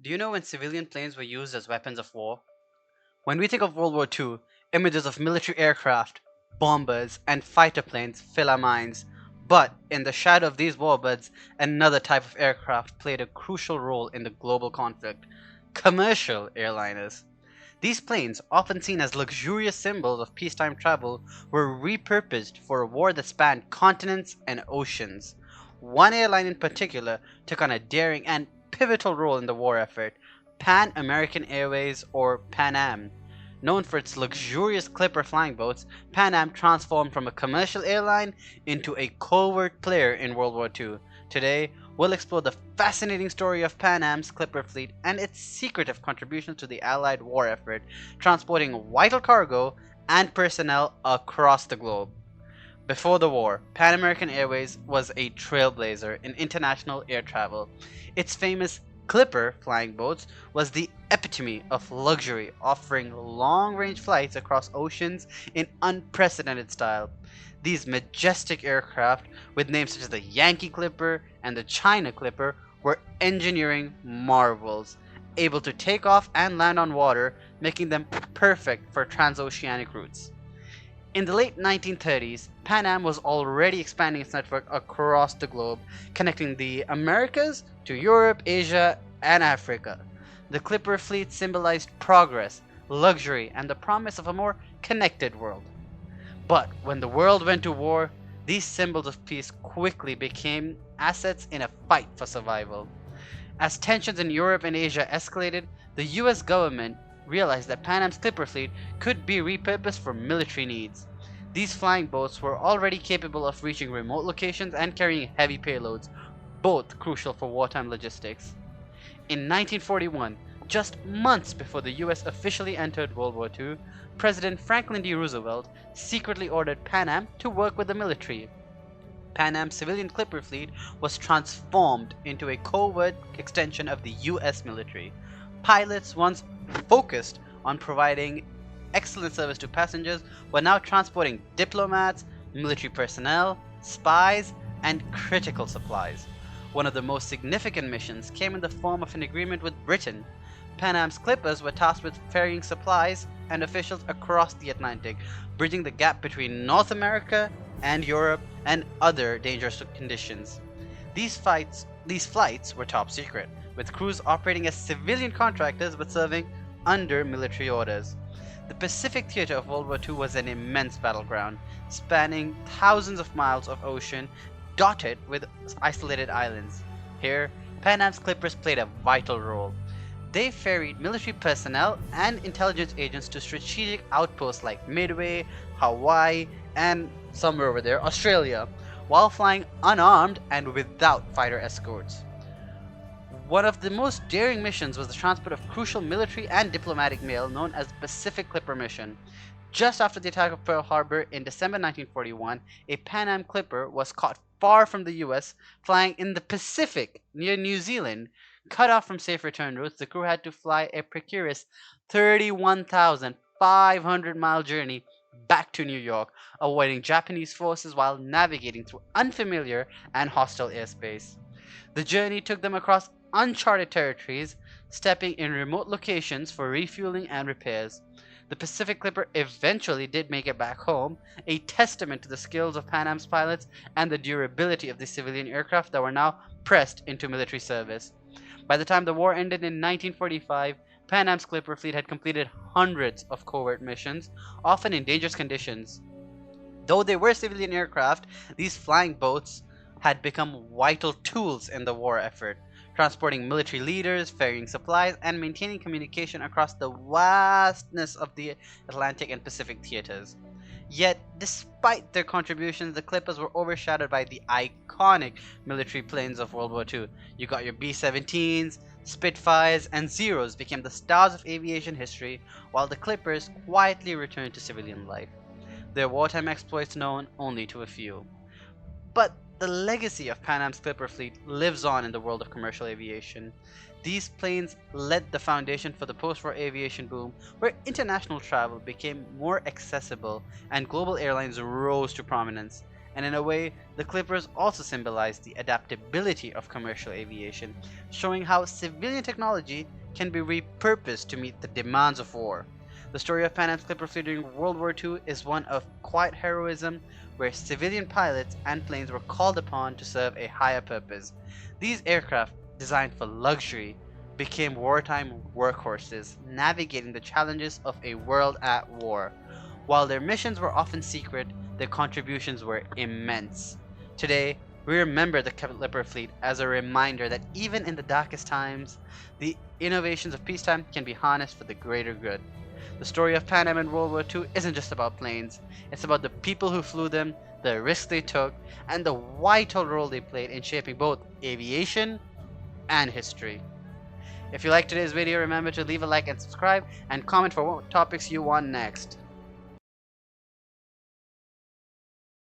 Do you know when civilian planes were used as weapons of war? When we think of World War II, images of military aircraft, bombers, and fighter planes fill our minds. But in the shadow of these warbirds, another type of aircraft played a crucial role in the global conflict: commercial airliners. These planes, often seen as luxurious symbols of peacetime travel, were repurposed for a war that spanned continents and oceans. One airline in particular took on a daring and pivotal role in the war effort: Pan American Airways, or PanAm. Known for its luxurious clipper flying boats, PanAm transformed from a commercial airline into a covert player in World War II. Today, we'll explore the fascinating story of PanAm's clipper fleet and its secretive contributions to the Allied war effort, transporting vital cargo and personnel across the globe. Before the war, Pan American Airways was a trailblazer in international air travel. Its famous Clipper flying boats was the epitome of luxury, offering long-range flights across oceans in unprecedented style. These majestic aircraft, with names such as the Yankee Clipper and the China Clipper, were engineering marvels, able to take off and land on water, making them perfect for transoceanic routes. In the late 1930s, Pan Am was already expanding its network across the globe, connecting the Americas to Europe, Asia, and Africa. The Clipper fleet symbolized progress, luxury, and the promise of a more connected world. But when the world went to war, these symbols of peace quickly became assets in a fight for survival. As tensions in Europe and Asia escalated, the US government realized that Pan Am's Clipper fleet could be repurposed for military needs. These flying boats were already capable of reaching remote locations and carrying heavy payloads, both crucial for wartime logistics. In 1941, just months before the US officially entered World War II, President Franklin D. Roosevelt secretly ordered Pan Am to work with the military. Pan Am's civilian Clipper fleet was transformed into a covert extension of the US military. Pilots, once focused on providing excellent service to passengers, were now transporting diplomats, military personnel, spies, and critical supplies. One of the most significant missions came in the form of an agreement with Britain. Pan Am's Clippers were tasked with ferrying supplies and officials across the Atlantic, bridging the gap between North America and Europe and other dangerous conditions. These flights were top secret, with crews operating as civilian contractors but serving under military orders. The Pacific theater of World War II was an immense battleground, spanning thousands of miles of ocean dotted with isolated islands. Here, Pan Am's Clippers played a vital role. They ferried military personnel and intelligence agents to strategic outposts like Midway, Hawaii, and somewhere over there, Australia, while flying unarmed and without fighter escorts. One of the most daring missions was the transport of crucial military and diplomatic mail, known as the Pacific Clipper Mission. Just after the attack of Pearl Harbor in December 1941, a Pan Am Clipper was caught far from the US, flying in the Pacific near New Zealand. Cut off from safe return routes, the crew had to fly a precarious 31,500-mile journey back to New York, avoiding Japanese forces while navigating through unfamiliar and hostile airspace. The journey took them across uncharted territories, stepping in remote locations for refueling and repairs. The Pacific Clipper eventually did make it back home, a testament to the skills of Pan Am's pilots and the durability of the civilian aircraft that were now pressed into military service. By the time the war ended in 1945, Pan Am's Clipper fleet had completed hundreds of covert missions, often in dangerous conditions. Though they were civilian aircraft, these flying boats had become vital tools in the war effort, transporting military leaders, ferrying supplies, and maintaining communication across the vastness of the Atlantic and Pacific theaters. Yet, despite their contributions, the Clippers were overshadowed by the iconic military planes of World War II. You got your B-17s, Spitfires, and Zeros became the stars of aviation history, while the Clippers quietly returned to civilian life, their wartime exploits known only to a few. But the legacy of Pan Am's Clipper fleet lives on in the world of commercial aviation. These planes laid the foundation for the post-war aviation boom, where international travel became more accessible and global airlines rose to prominence. and in a way, the Clippers also symbolize the adaptability of commercial aviation, showing how civilian technology can be repurposed to meet the demands of war. The story of Pan Am's Clipper fleet during World War II is one of quiet heroism where civilian pilots and planes were called upon to serve a higher purpose. These aircraft, designed for luxury, became wartime workhorses, navigating the challenges of a world at war. While their missions were often secret, their contributions were immense. Today, we remember the Clipper fleet as a reminder that even in the darkest times, the innovations of peacetime can be harnessed for the greater good. The story of Pan Am in World War II isn't just about planes, it's about the people who flew them, the risks they took, and the vital role they played in shaping both aviation and history. If you liked today's video, remember to leave a like and subscribe, and comment for what topics you want next.